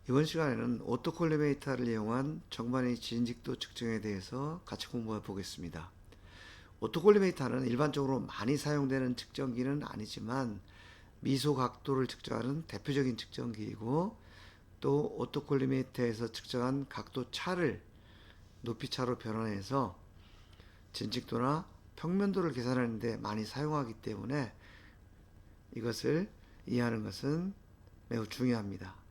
이번 시간에는 오토콜리메이터를 이용한 정반의 진직도 측정에 대해서 같이 공부해 보겠습니다. 오토콜리메이터는 일반적으로 많이 사용되는 측정기는 아니지만 미소 각도를 측정하는 대표적인 측정기이고, 또 오토콜리메이터에서 측정한 각도 차를 높이차로 변환해서 진직도나 평면도를 계산하는 데 많이 사용하기 때문에 이것을 이해하는 것은 매우 중요합니다.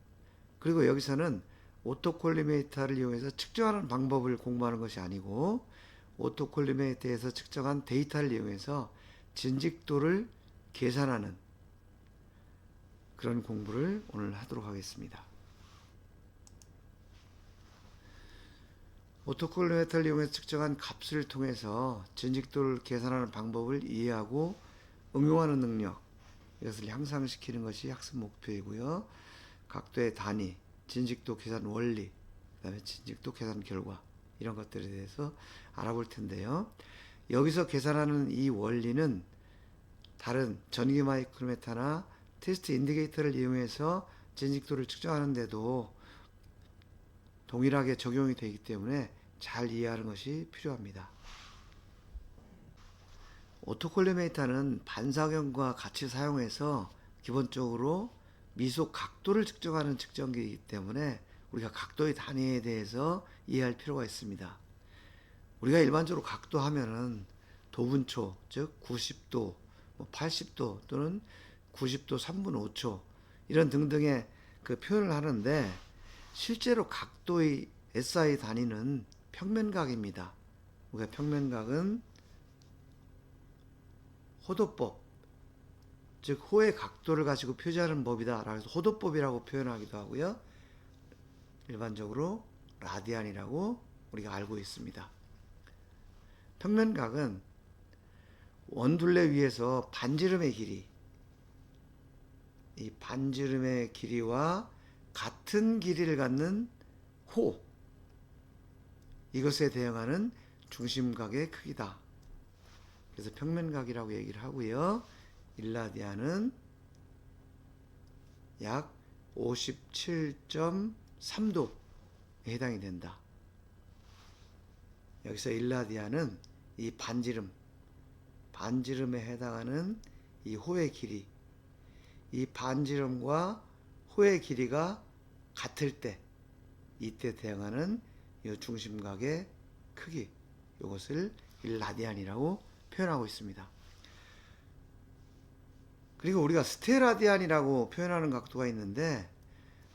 그리고 여기서는 오토콜리메이터를 이용해서 측정하는 방법을 공부하는 것이 아니고, 오토콜리메이터에서 측정한 데이터를 이용해서 진직도를 계산하는 그런 공부를 오늘 하도록 하겠습니다. 오토콜리메이터를 이용해서 측정한 값을 통해서 진직도를 계산하는 방법을 이해하고 응용하는 능력, 이것을 향상시키는 것이 학습 목표이고요. 각도의 단위, 진직도 계산 원리, 그 다음에 진직도 계산 결과, 이런 것들에 대해서 알아볼 텐데요. 여기서 계산하는 이 원리는 다른 전기 마이크로미터나 테스트 인디케이터를 이용해서 진직도를 측정하는데도 동일하게 적용이 되기 때문에 잘 이해하는 것이 필요합니다. 오토콜리메이터는 반사경과 같이 사용해서 기본적으로 미소 각도를 측정하는 측정기이기 때문에 우리가 각도의 단위에 대해서 이해할 필요가 있습니다. 우리가 일반적으로 각도 하면은 도분초, 즉 90도, 80도 또는 90도 3분 5초 이런 등등의 그 표현을 하는데, 실제로 각도의 SI 단위는 평면각입니다. 우리가 평면각은 호도법, 즉 호의 각도를 가지고 표시하는 법이다 라고 해서 호도법이라고 표현하기도 하고요. 일반적으로 라디안이라고 우리가 알고 있습니다. 평면각은 원둘레 위에서 반지름의 길이, 이 반지름의 길이와 같은 길이를 갖는 호, 이것에 대응하는 중심각의 크기다. 그래서 평면각이라고 얘기를 하고요. 일라디안은 약 57.3도에 해당이 된다. 여기서 일라디안은 이 반지름에 해당하는 이 호의 길이, 이 반지름과 호의 길이가 같을 때, 이때 대응하는 이 중심각의 크기, 이것을 일라디안이라고 표현하고 있습니다. 그리고 우리가 스테라디안이라고 표현하는 각도가 있는데,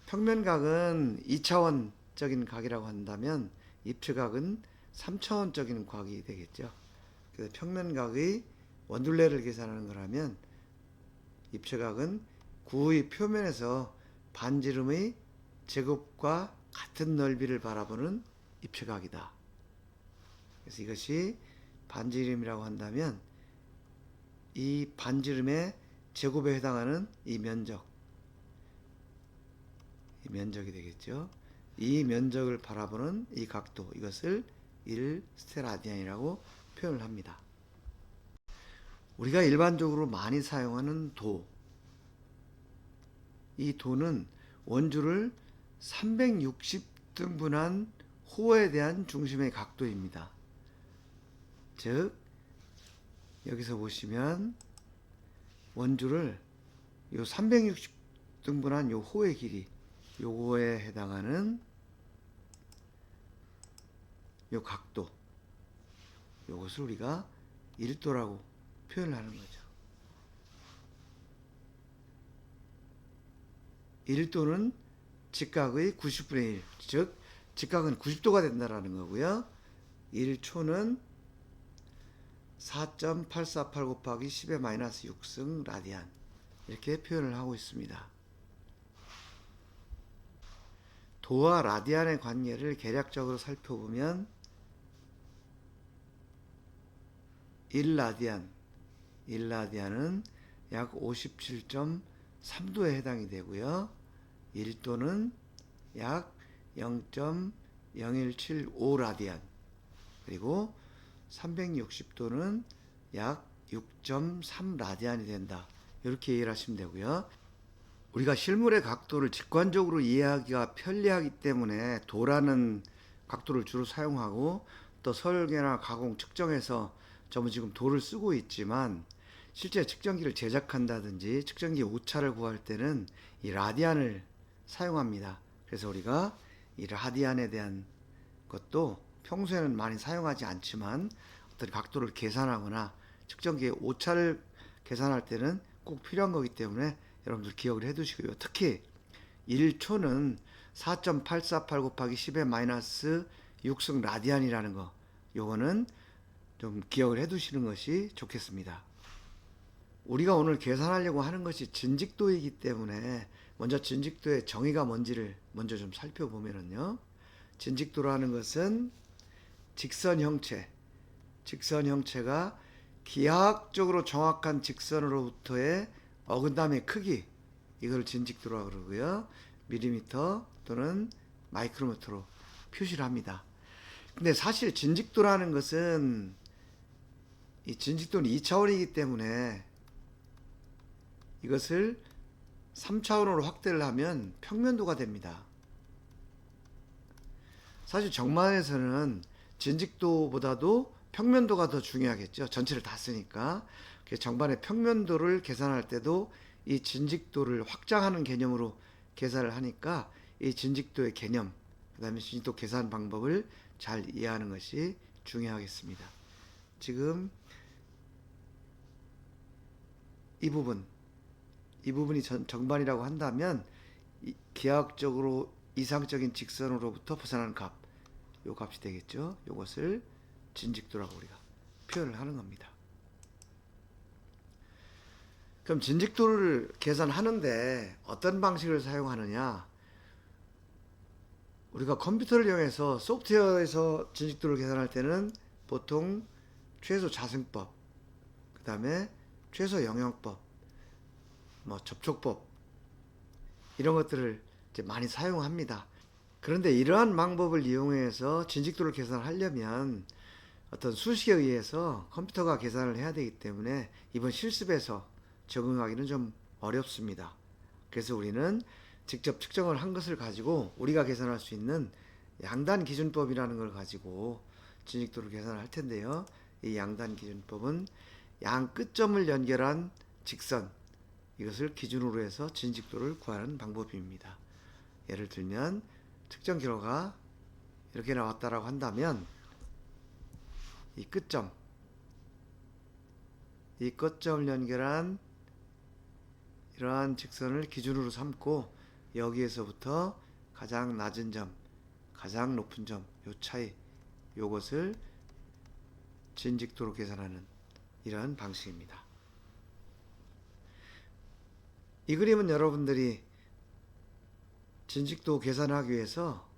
평면각은 2차원적인 각이라고 한다면 입체각은 3차원적인 각이 되겠죠. 그래서 평면각의 원둘레를 계산하는 거라면 입체각은 구의 표면에서 반지름의 제곱과 같은 넓이를 바라보는 입체각이다. 그래서 이것이 반지름이라고 한다면 이 반지름의 제곱에 해당하는 이 면적이 되겠죠. 이 면적을 바라보는 이 각도, 이것을 1스테라디안이라고 표현을 합니다. 우리가 일반적으로 많이 사용하는 도, 이 도는 원주를 360등분한 호에 대한 중심의 각도입니다. 즉 여기서 보시면 원주를 요 360등분한 요 호의 길이, 요거에 해당하는 요 각도, 요것을 우리가 1도라고 표현을 하는 거죠. 1도는 직각의 90분의 1, 즉 직각은 90도가 된다라는 거고요. 1초는 4.848 곱하기 10의 마이너스 6승 라디안, 이렇게 표현을 하고 있습니다. 도와 라디안의 관계를 개략적으로 살펴보면 1라디안은 약 57.3도에 해당이 되고요. 1도는 약 0.0175 라디안, 그리고 360도는 약 6.3 라디안이 된다. 이렇게 이해를 하시면 되고요. 우리가 실물의 각도를 직관적으로 이해하기가 편리하기 때문에 도라는 각도를 주로 사용하고 또 설계나 가공 측정에서 전부 지금 도를 쓰고 있지만 실제 측정기를 제작한다든지 측정기 오차를 구할 때는 이 라디안을 사용합니다. 그래서 우리가 이 라디안에 대한 것도 평소에는 많이 사용하지 않지만 어떤 각도를 계산하거나 측정기의 오차를 계산할 때는 꼭 필요한 거기 때문에 여러분들 기억을 해 두시고요. 특히 1초는 4.848 곱하기 10의 마이너스 6승 라디안이라는 거, 요거는 좀 기억을 해 두시는 것이 좋겠습니다. 우리가 오늘 계산하려고 하는 것이 진직도이기 때문에 먼저 진직도의 정의가 뭔지를 먼저 좀 살펴보면요. 진직도라는 것은 직선 형체가 기하학적으로 정확한 직선으로부터의 어긋남의 크기, 이걸 진직도라고 그러고요. 밀리미터 또는 마이크로미터로 표시를 합니다. 근데 사실 진직도라는 것은 이 진직도는 2차원이기 때문에 이것을 3차원으로 확대를 하면 평면도가 됩니다. 사실 정만에서는 진직도보다도 평면도가 더 중요하겠죠. 전체를 다 쓰니까. 정반의 평면도를 계산할 때도 이 진직도를 확장하는 개념으로 계산을 하니까 이 진직도의 개념, 그 다음에 진직도 계산 방법을 잘 이해하는 것이 중요하겠습니다. 지금 이 부분이 정반이라고 한다면 기하학적으로 이상적인 직선으로부터 벗어나는 값, 요 값이 되겠죠. 요것을 진직도라고 우리가 표현을 하는 겁니다. 그럼 진직도를 계산하는데 어떤 방식을 사용하느냐? 우리가 컴퓨터를 이용해서 소프트웨어에서 진직도를 계산할 때는 보통 최소 자승법, 그 다음에 최소 영역법, 접촉법, 이런 것들을 이제 많이 사용합니다. 그런데 이러한 방법을 이용해서 진직도를 계산하려면 어떤 수식에 의해서 컴퓨터가 계산을 해야 되기 때문에 이번 실습에서 적응하기는 좀 어렵습니다. 그래서 우리는 직접 측정을 한 것을 가지고 우리가 계산할 수 있는 양단 기준법이라는 걸 가지고 진직도를 계산할 텐데요. 이 양단 기준법은 양 끝점을 연결한 직선, 이것을 기준으로 해서 진직도를 구하는 방법입니다. 예를 들면 측정 결과가 이렇게 나왔다라고 한다면 이 끝점을 연결한 이러한 직선을 기준으로 삼고 여기에서부터 가장 낮은 점, 가장 높은 점, 요 차이, 요것을 진직도로 계산하는 이러한 방식입니다. 이 그림은 여러분들이 진직도 계산하기 위해서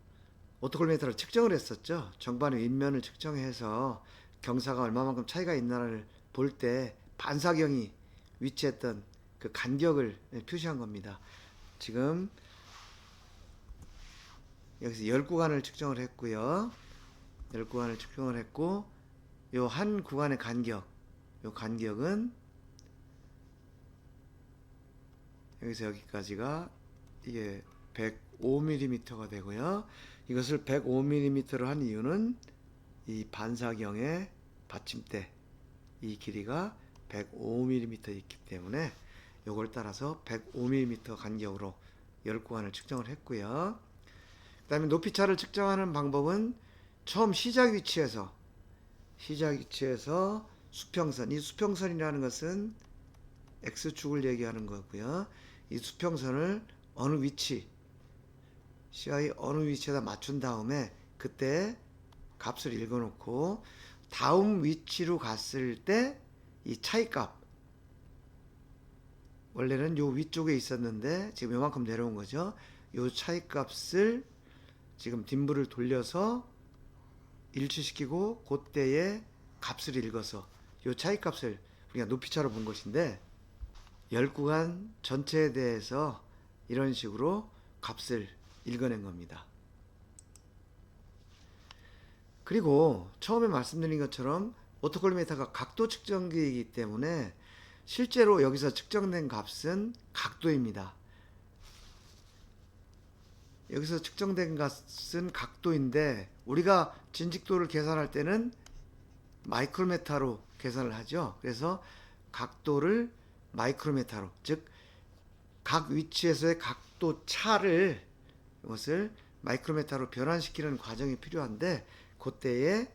오토콜리미터를 측정을 했었죠. 정반의 윗면을 측정해서 경사가 얼마만큼 차이가 있나를 볼 때 반사경이 위치했던 그 간격을 표시한 겁니다. 지금 여기서 10구간을 측정을 했고요. 10구간을 측정을 했고 요 한 구간의 간격, 요 간격은 여기서 여기까지가 이게 105mm가 되고요. 이것을 105mm로 한 이유는 이 반사경의 받침대, 이 길이가 105mm 있기 때문에 요걸 따라서 105mm 간격으로 10구간을 측정을 했고요. 그 다음에 높이차를 측정하는 방법은 처음 시작 위치에서 수평선, 이 수평선이라는 것은 X축을 얘기하는 거고요. 이 수평선을 어느 위치, 시야의 어느 위치에다 맞춘 다음에 그때 값을 읽어놓고 다음 위치로 갔을 때 이 차이값, 원래는 요 위쪽에 있었는데 지금 요만큼 내려온 거죠. 요 차이값을 지금 딤블을 돌려서 일치시키고 그때의 값을 읽어서 요 차이값을 우리가 높이차로 본 것인데 10구간 전체에 대해서 이런 식으로 값을 읽어낸 겁니다. 그리고 처음에 말씀드린 것처럼 오토콜리미터가 각도 측정기이기 때문에 실제로 여기서 측정된 값은 각도입니다. 여기서 측정된 값은 각도인데 우리가 진직도를 계산할 때는 마이크로메타로 계산을 하죠. 그래서 각도를 마이크로메타로, 즉 각 위치에서의 각도 차를 이것을 마이크로메타로 변환시키는 과정이 필요한데 그때에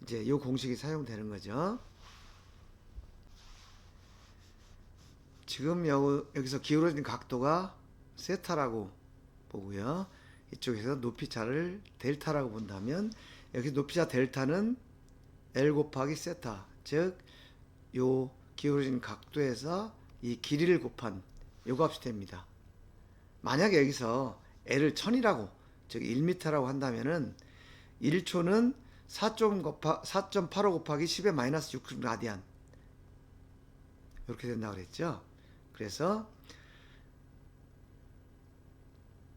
이제 이 공식이 사용되는 거죠. 지금 여기서 기울어진 각도가 세타라고 보고요. 이쪽에서 높이차를 델타라고 본다면 여기 높이차 델타는 L 곱하기 세타, 즉 요 기울어진 각도에서 이 길이를 곱한 요 값이 됩니다. 만약에 여기서 L을 1000이라고, 즉 1m라고 한다면은 1초는 4.85 곱하기 10의 마이너스 6 라디안 이렇게 된다고 그랬죠. 그래서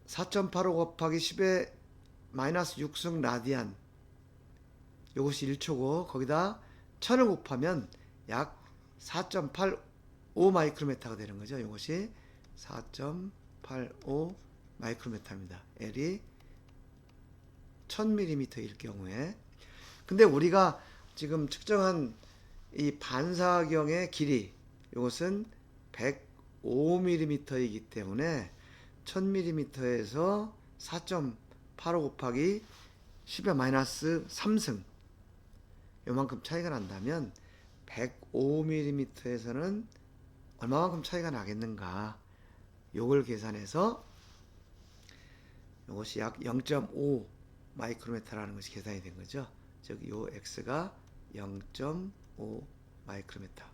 4.85 곱하기 10의 마이너스 6승 라디안, 이것이 1초고 거기다 1000을 곱하면 약 4.85 마이크로메타가 되는 거죠. 이것이 4.85 마이크로메타입니다. L이 1000mm일 경우에. 근데 우리가 지금 측정한 이 반사경의 길이, 이것은 105mm이기 때문에 1000mm에서 4.85 곱하기 10의 마이너스 3승 요만큼 차이가 난다면 105mm에서는 얼마만큼 차이가 나겠는가, 요걸 계산해서 이것이 약 0.5 마이크로메타라는 것이 계산이 된 거죠. 즉 요 x가 0.5 마이크로메타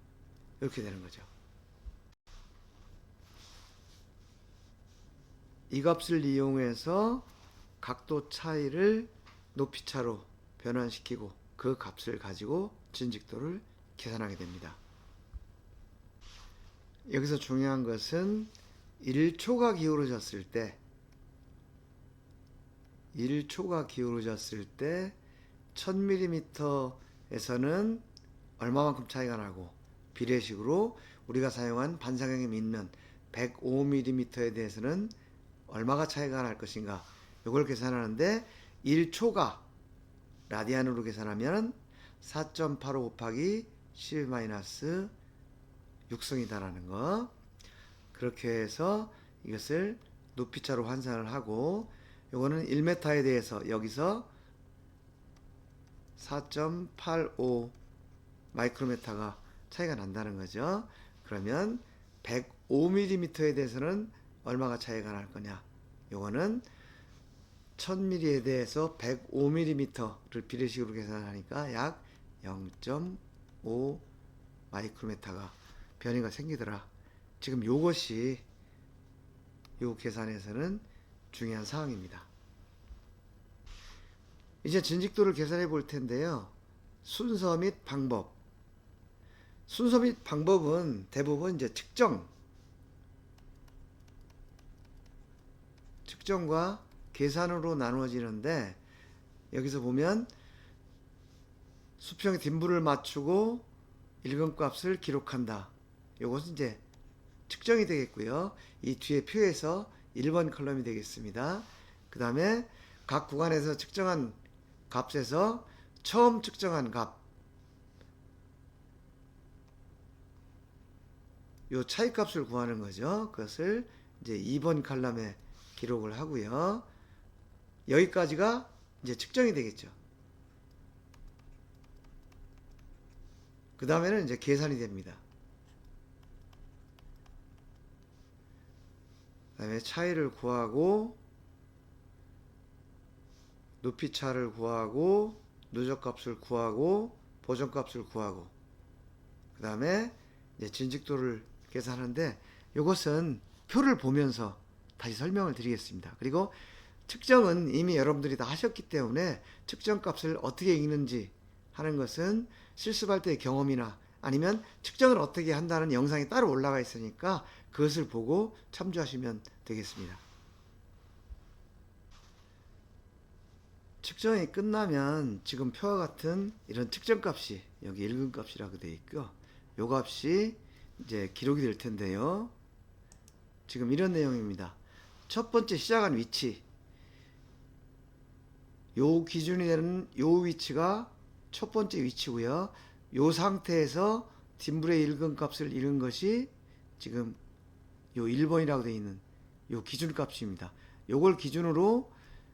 이렇게 되는 거죠. 이 값을 이용해서 각도 차이를 높이차로 변환시키고 그 값을 가지고 진직도를 계산하게 됩니다. 여기서 중요한 것은 1초가 기울어졌을 때 1000mm에서는 얼마만큼 차이가 나고 비례식으로 우리가 사용한 반사경에 있는 105mm에 대해서는 얼마가 차이가 날 것인가, 이걸 계산하는데 1초가 라디안으로 계산하면 4.85 곱하기 10-6승이다라는 거. 그렇게 해서 이것을 높이차로 환산을 하고, 요거는 1m에 대해서 여기서 4.85 마이크로메타가 차이가 난다는 거죠. 그러면 105mm에 대해서는 얼마가 차이가 날 거냐, 요거는 1000mm에 대해서 105mm를 비례식으로 계산하니까 약 0.5 마이크로메타가 변이가 생기더라. 지금 요것이 요 계산에서는 중요한 사항입니다. 이제 진직도를 계산해 볼 텐데요. 순서 및 방법. 순서 및 방법은 대부분 이제 측정과 계산으로 나누어지는데, 여기서 보면 수평의 뒷부를 맞추고 일근값을 기록한다. 요것은 이제 측정이 되겠고요. 이 뒤에 표에서 1번 컬럼이 되겠습니다. 그 다음에 각 구간에서 측정한 값에서 처음 측정한 값, 요 차이값을 구하는 거죠. 그것을 이제 2번 컬럼에 기록을 하고요. 여기까지가 이제 측정이 되겠죠. 그 다음에는 이제 계산이 됩니다. 그 다음에 차이를 구하고, 높이차를 구하고, 누적값을 구하고, 보정값을 구하고, 그 다음에 이제 진직도를 계산하는데, 이것은 표를 보면서 다시 설명을 드리겠습니다. 그리고 측정은 이미 여러분들이 다 하셨기 때문에 측정값을 어떻게 읽는지 하는 것은 실습할 때의 경험이나 아니면 측정을 어떻게 한다는 영상이 따로 올라가 있으니까 그것을 보고 참조하시면 되겠습니다. 측정이 끝나면 지금 표와 같은 이런 측정값이 여기 일근값이라고 되어 있고요. 요 값이 이제 기록이 될 텐데요. 지금 이런 내용입니다. 첫 번째 시작한 위치, 요 기준이 되는 요 위치가 첫 번째 위치고요. 요 상태에서 딤블의 일근값을 잃은 것이 지금 요 1번이라고 되어 있는 요 기준값입니다. 요걸 기준으로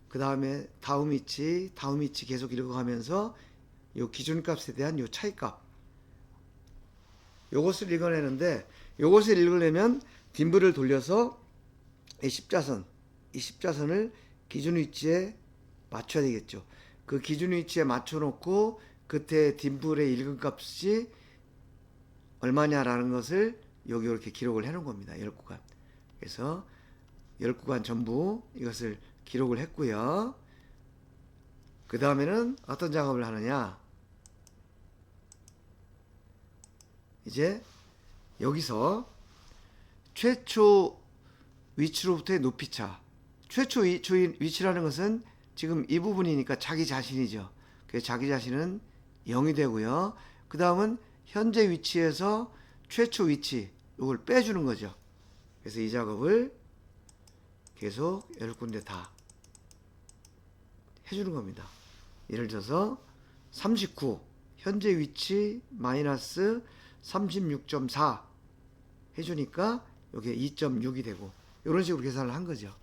그 다음에 다음 위치 계속 읽어가면서 요 기준값에 대한 요 차이값 요것을 읽어내는데, 요것을 읽으려면 딤블을 돌려서 이 십자선을 기준 위치에 맞춰야 되겠죠. 그 기준 위치에 맞춰 놓고 그때 딤블의 일근값이 얼마냐라는 것을 여기 이렇게 기록을 해 놓은 겁니다. 10구간. 그래서 10구간 전부 이것을 기록을 했고요. 그 다음에는 어떤 작업을 하느냐, 이제 여기서 최초 위치로부터의 높이차, 최초 위치라는 것은 지금 이 부분이니까 자기 자신이죠. 그래서 자기 자신은 0이 되고요. 그 다음은 현재 위치에서 최초 위치 이걸 빼주는 거죠. 그래서 이 작업을 계속 10군데 다 해주는 겁니다. 예를 들어서 39 현재 위치 마이너스 36.4 해주니까 여기에 2.6이 되고, 이런 식으로 계산을 한 거죠.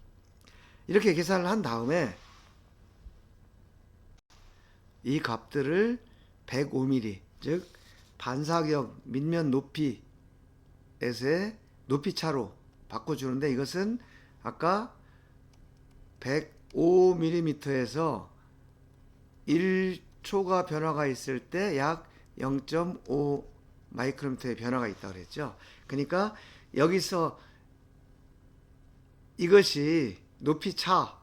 이렇게 계산을 한 다음에 이 값들을 105mm, 즉 반사격 밑면 높이에서의 높이차로 바꿔주는데, 이것은 아까 105mm에서 1초가 변화가 있을 때 약 0.5 마이크로미터의 변화가 있다고 그랬죠. 그러니까 여기서 이것이 높이차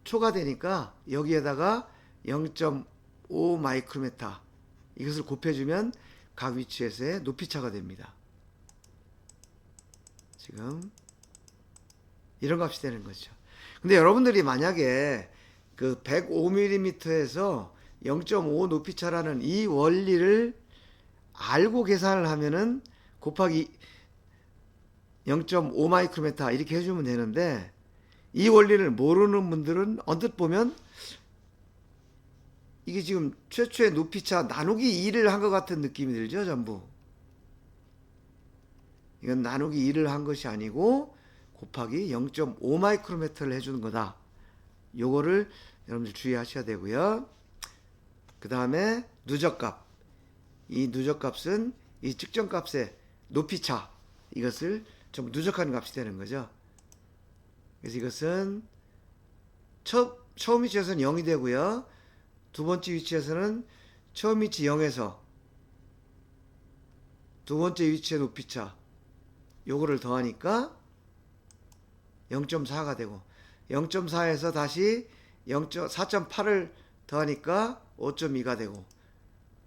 초가 되니까 여기에다가 0.5 마이크로미터 이것을 곱해주면 각 위치에서의 높이차가 됩니다. 지금 이런 값이 되는 거죠. 근데 여러분들이 만약에 그 105mm에서 0.5 높이차라는 이 원리를 알고 계산을 하면은 곱하기 0.5 마이크로미터 이렇게 해주면 되는데, 이 원리를 모르는 분들은 언뜻 보면 이게 지금 최초의 높이차 나누기 2를 한 것 같은 느낌이 들죠. 전부 이건 나누기 2를 한 것이 아니고 곱하기 0.5 마이크로미터를 해주는 거다. 요거를 여러분들 주의하셔야 되고요. 그 다음에 누적값, 이 누적값은 이 측정값의 높이차 이것을 좀 누적하는 값이 되는 거죠. 그래서 이것은 처음 위치에서는 0이 되고요. 두 번째 위치에서는 처음 위치 0에서 두 번째 위치의 높이차 요거를 더하니까 0.4가 되고, 0.4에서 다시 4.8을 더하니까 5.2가 되고,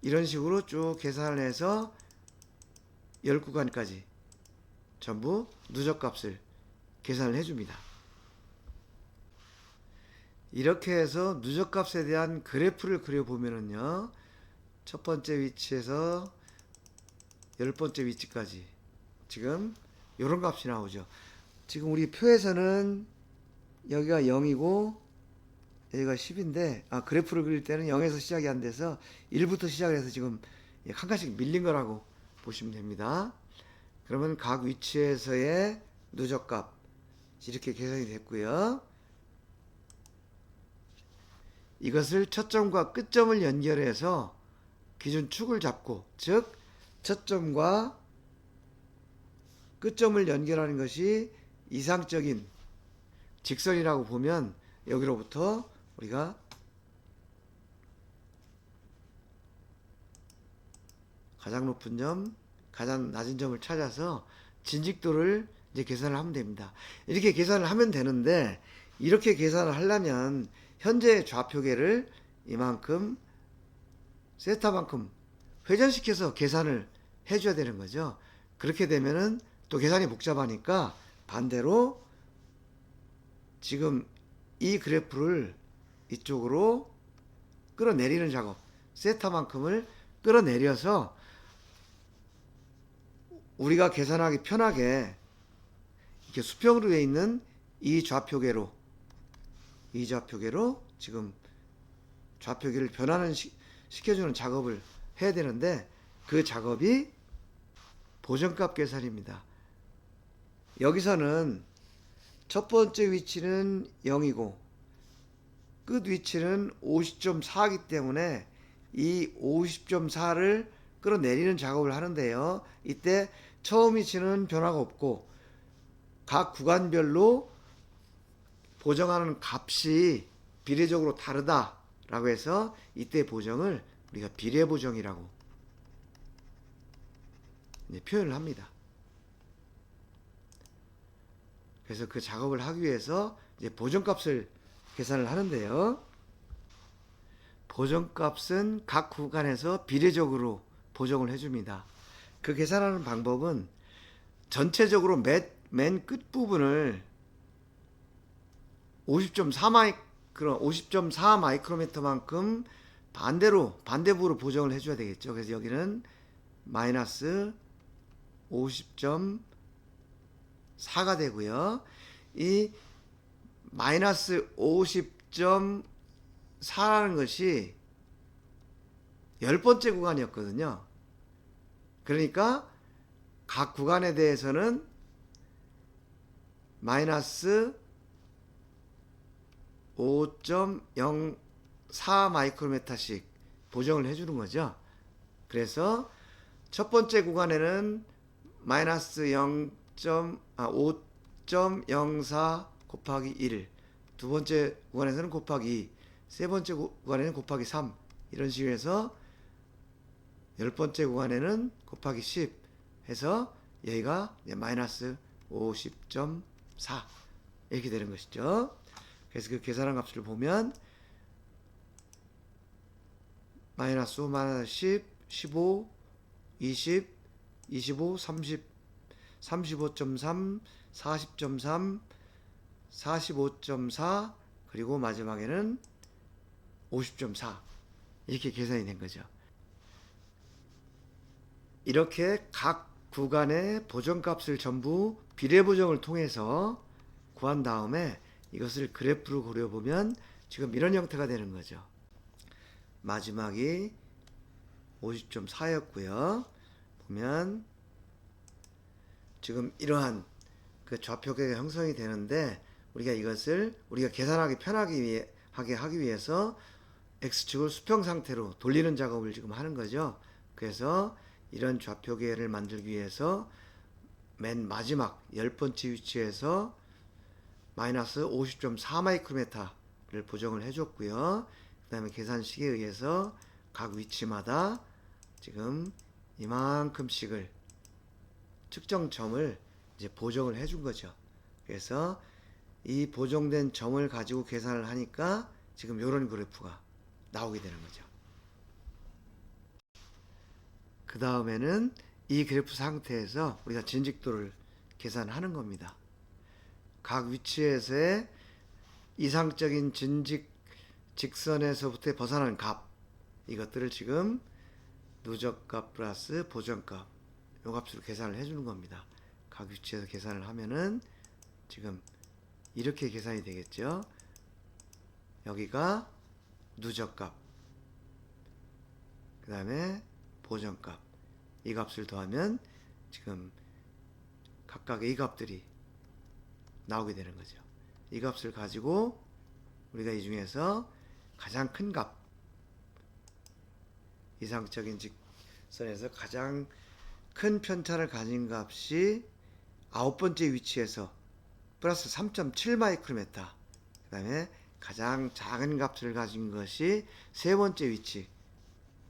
이런 식으로 쭉 계산을 해서 10구간까지 전부 누적값을 계산을 해줍니다. 이렇게 해서 누적값에 대한 그래프를 그려보면은요, 첫 번째 위치에서 10번째 위치까지 지금 이런 값이 나오죠. 지금 우리 표에서는 여기가 0이고 여기가 10인데, 그래프를 그릴 때는 0에서 시작이 안 돼서 1부터 시작을 해서 지금 한 칸씩 밀린 거라고 보시면 됩니다. 그러면 각 위치에서의 누적값 이렇게 계산이 됐고요. 이것을 첫점과 끝점을 연결해서 기준축을 잡고, 즉 첫점과 끝점을 연결하는 것이 이상적인 직선이라고 보면, 여기로부터 우리가 가장 높은 점, 가장 낮은 점을 찾아서 진직도를 이제 계산을 하면 됩니다. 이렇게 계산을 하면 되는데, 이렇게 계산을 하려면 현재 좌표계를 이만큼 세타만큼 회전시켜서 계산을 해줘야 되는 거죠. 그렇게 되면은 또 계산이 복잡하니까 반대로 지금 이 그래프를 이쪽으로 끌어내리는 작업, 세타만큼을 끌어내려서 우리가 계산하기 편하게 이렇게 수평으로 되어 있는 이 좌표계로 지금 좌표계를 시켜주는 작업을 해야 되는데 그 작업이 보정값 계산입니다. 여기서는 첫 번째 위치는 0이고 끝 위치는 50.4이기 때문에 이 50.4를 끌어내리는 작업을 하는데요. 이때 처음 위치는 변화가 없고 각 구간별로 보정하는 값이 비례적으로 다르다라고 해서 이때 보정을 우리가 비례 보정이라고 표현을 합니다. 그래서 그 작업을 하기 위해서 이제 보정값을 계산을 하는데요. 보정값은 각 구간에서 비례적으로 보정을 해줍니다. 그 계산하는 방법은 전체적으로 맨 끝부분을 50.4 마이크로미터만큼 반대부로 보정을 해줘야 되겠죠. 그래서 여기는 마이너스 50.4가 되고요. 이 마이너스 50.4라는 것이 10번째 구간이었거든요. 그러니까 각 구간에 대해서는 마이너스 5.04 마이크로미터씩 보정을 해주는 거죠. 그래서 첫 번째 구간에는 마이너스 5.04 곱하기 1, 두 번째 구간에서는 곱하기 2, 세 번째 구간에는 곱하기 3, 이런 식으로 해서 10번째 구간에는 곱하기 10 해서 여기가 마이너스 50.4 이렇게 되는 것이죠. 그래서 그 계산한 값을 보면 마이너스 5, 마이너스 10, 15, 20, 25, 30, 35.3, 40.3, 45.4 그리고 마지막에는 50.4 이렇게 계산이 된 거죠. 이렇게 각 구간의 보정값을 전부 비례 보정을 통해서 구한 다음에 이것을 그래프로 그려보면 지금 이런 형태가 되는 거죠. 마지막이 50.4였고요. 보면 지금 이러한 그 좌표계가 형성이 되는데 우리가 이것을 우리가 계산하기 편하게 하기 위해서 X축을 수평 상태로 돌리는 작업을 지금 하는 거죠. 그래서 이런 좌표계를 만들기 위해서 맨 마지막 10번째 위치에서 마이너스 50.4 마이크로미터를 보정을 해줬고요. 그 다음에 계산식에 의해서 각 위치마다 지금 이만큼씩을 측정 점을 이제 보정을 해준 거죠. 그래서 이 보정된 점을 가지고 계산을 하니까 지금 이런 그래프가 나오게 되는 거죠. 그 다음에는 이 그래프 상태에서 우리가 진직도를 계산하는 겁니다. 각 위치에서의 이상적인 직선에서부터 벗어나는 값, 이것들을 지금 누적값 플러스 보정값, 요 값으로 계산을 해주는 겁니다. 각 위치에서 계산을 하면은 지금 이렇게 계산이 되겠죠. 여기가 누적값, 그 다음에 보정값, 이 값을 더하면 지금 각각의 이 값들이 나오게 되는 거죠. 이 값을 가지고 우리가 이 중에서 가장 큰 값, 이상적인 직선에서 가장 큰 편차를 가진 값이 9번째 위치에서 플러스 3.7 마이크로미터, 그 다음에 가장 작은 값을 가진 것이 세 번째 위치,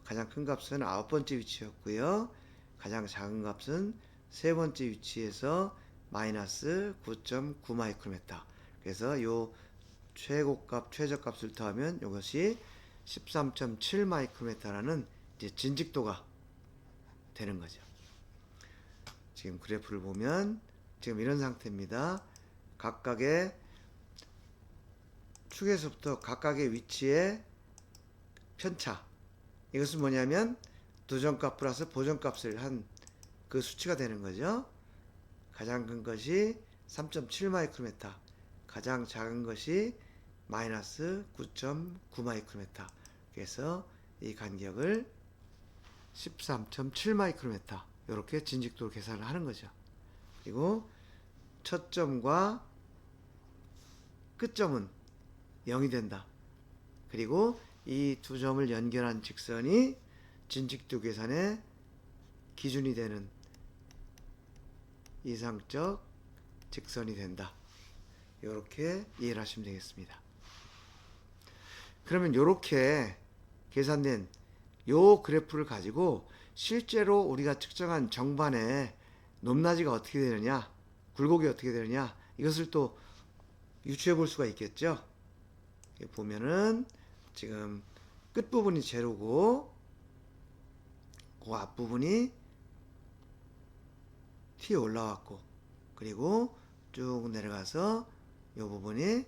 가장 큰 값은 9번째 위치였고요. 가장 작은 값은 세 번째 위치에서 마이너스 9.9 마이크로미터. 그래서 요 최고값, 최저값을 더하면 이것이 13.7 마이크로미터라는 이제 진직도가 되는 거죠. 지금 그래프를 보면 지금 이런 상태입니다. 각각의 축에서부터 각각의 위치의 편차, 이것은 뭐냐면 누정값 플러스 보정값을 한 그 수치가 되는 거죠. 가장 큰 것이 3.7 마이크로미터, 가장 작은 것이 마이너스 9.9 마이크로미터. 그래서 이 간격을 13.7 마이크로미터 이렇게 진직도를 계산을 하는 거죠. 그리고 첫 점과 끝점은 0이 된다. 그리고 이 두 점을 연결한 직선이 진직도 계산의 기준이 되는 이상적 직선이 된다. 이렇게 이해를 하시면 되겠습니다. 그러면 이렇게 계산된 요 그래프를 가지고 실제로 우리가 측정한 정반의 높낮이가 어떻게 되느냐, 굴곡이 어떻게 되느냐, 이것을 또 유추해 볼 수가 있겠죠. 보면은 지금 끝부분이 제로고 그 앞부분이 T에 올라왔고, 그리고 쭉 내려가서 이 부분이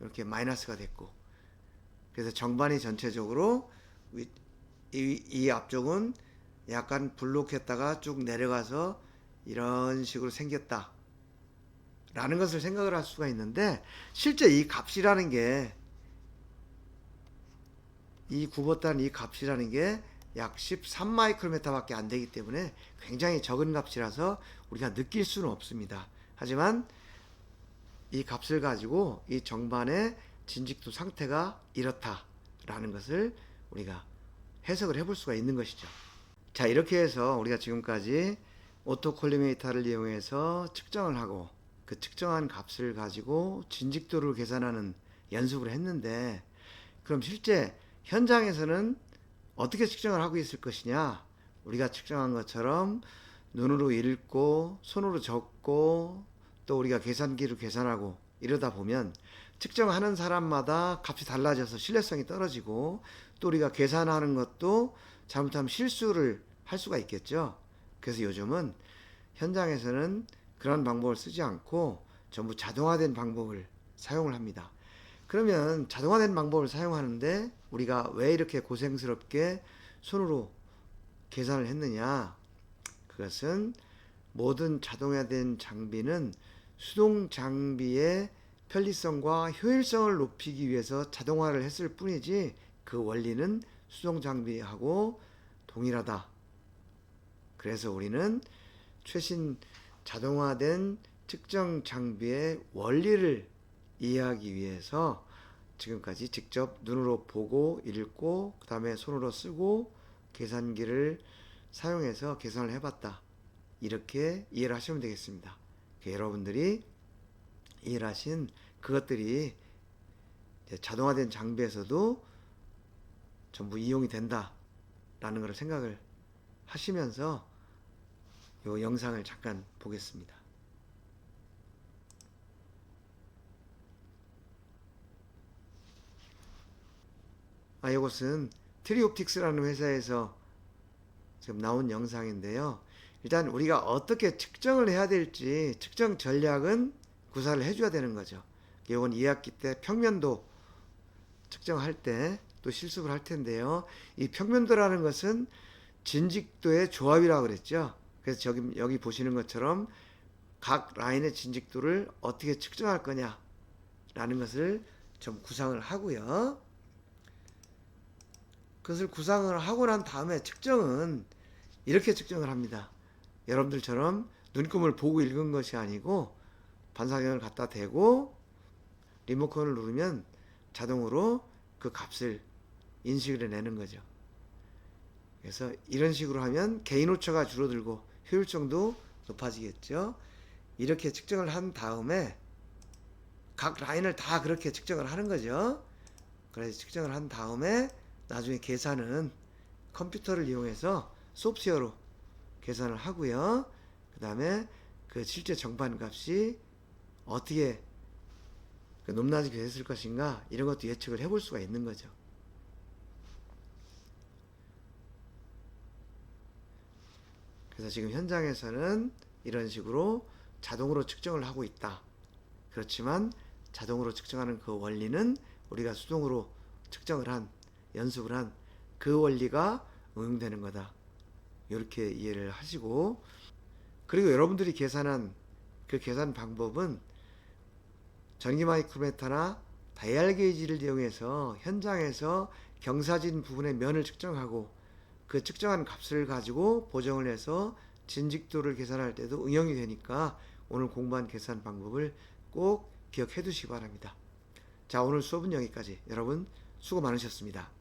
이렇게 마이너스가 됐고, 그래서 정반이 전체적으로 이 앞쪽은 약간 불룩했다가 쭉 내려가서 이런 식으로 생겼다 라는 것을 생각을 할 수가 있는데, 실제 이 값이라는 게, 이 굽었다는 이 값이라는 게 약 13마이크로미터 밖에 안 되기 때문에 굉장히 적은 값이라서 우리가 느낄 수는 없습니다. 하지만 이 값을 가지고 이 정반의 진직도 상태가 이렇다라는 것을 우리가 해석을 해볼 수가 있는 것이죠. 자, 이렇게 해서 우리가 지금까지 오토콜리메이터를 이용해서 측정을 하고, 그 측정한 값을 가지고 진직도를 계산하는 연습을 했는데, 그럼 실제 현장에서는 어떻게 측정을 하고 있을 것이냐? 우리가 측정한 것처럼 눈으로 읽고 손으로 적고 또 우리가 계산기로 계산하고 이러다 보면 측정하는 사람마다 값이 달라져서 신뢰성이 떨어지고, 또 우리가 계산하는 것도 잘못하면 실수를 할 수가 있겠죠. 그래서 요즘은 현장에서는 그런 방법을 쓰지 않고 전부 자동화된 방법을 사용을 합니다. 그러면 자동화된 방법을 사용하는데 우리가 왜 이렇게 고생스럽게 손으로 계산을 했느냐? 그것은 모든 자동화된 장비는 수동 장비의 편리성과 효율성을 높이기 위해서 자동화를 했을 뿐이지, 그 원리는 수동 장비하고 동일하다. 그래서 우리는 최신 자동화된 측정 장비의 원리를 이해하기 위해서 지금까지 직접 눈으로 보고 읽고 그 다음에 손으로 쓰고 계산기를 사용해서 계산을 해봤다. 이렇게 이해를 하시면 되겠습니다. 여러분들이 이해를 하신 그것들이 자동화된 장비에서도 전부 이용이 된다라는 것을 생각을 하시면서 이 영상을 잠깐 보겠습니다. 이것은 트리옵틱스라는 회사에서 지금 나온 영상인데요. 일단 우리가 어떻게 측정을 해야 될지 측정 전략은 구사를 해줘야 되는 거죠. 이건 2학기 때 평면도 측정할 때 또 실습을 할 텐데요. 이 평면도라는 것은 진직도의 조합이라고 그랬죠. 그래서 여기 보시는 것처럼 각 라인의 진직도를 어떻게 측정할 거냐라는 것을 좀 구상을 하고요. 그것을 구상을 하고 난 다음에 측정은 이렇게 측정을 합니다. 여러분들처럼 눈금을 보고 읽은 것이 아니고 반사경을 갖다 대고 리모컨을 누르면 자동으로 그 값을 인식을 해내는 거죠. 그래서 이런 식으로 하면 개인 오차가 줄어들고 효율성도 높아지겠죠. 이렇게 측정을 한 다음에 각 라인을 다 그렇게 측정을 하는 거죠. 그래서 측정을 한 다음에 나중에 계산은 컴퓨터를 이용해서 소프트웨어로 계산을 하고요. 그 다음에 그 실제 정반 값이 어떻게 높낮이가 됐을 것인가, 이런 것도 예측을 해볼 수가 있는 거죠. 그래서 지금 현장에서는 이런 식으로 자동으로 측정을 하고 있다. 그렇지만 자동으로 측정하는 그 원리는 우리가 수동으로 측정을 한, 연습을 한 그 원리가 응용되는 거다. 이렇게 이해를 하시고, 그리고 여러분들이 계산한 그 계산 방법은 전기 마이크로미터나 다이얼 게이지를 이용해서 현장에서 경사진 부분의 면을 측정하고 그 측정한 값을 가지고 보정을 해서 진직도를 계산할 때도 응용이 되니까 오늘 공부한 계산 방법을 꼭 기억해 두시기 바랍니다. 자, 오늘 수업은 여기까지. 여러분 수고 많으셨습니다.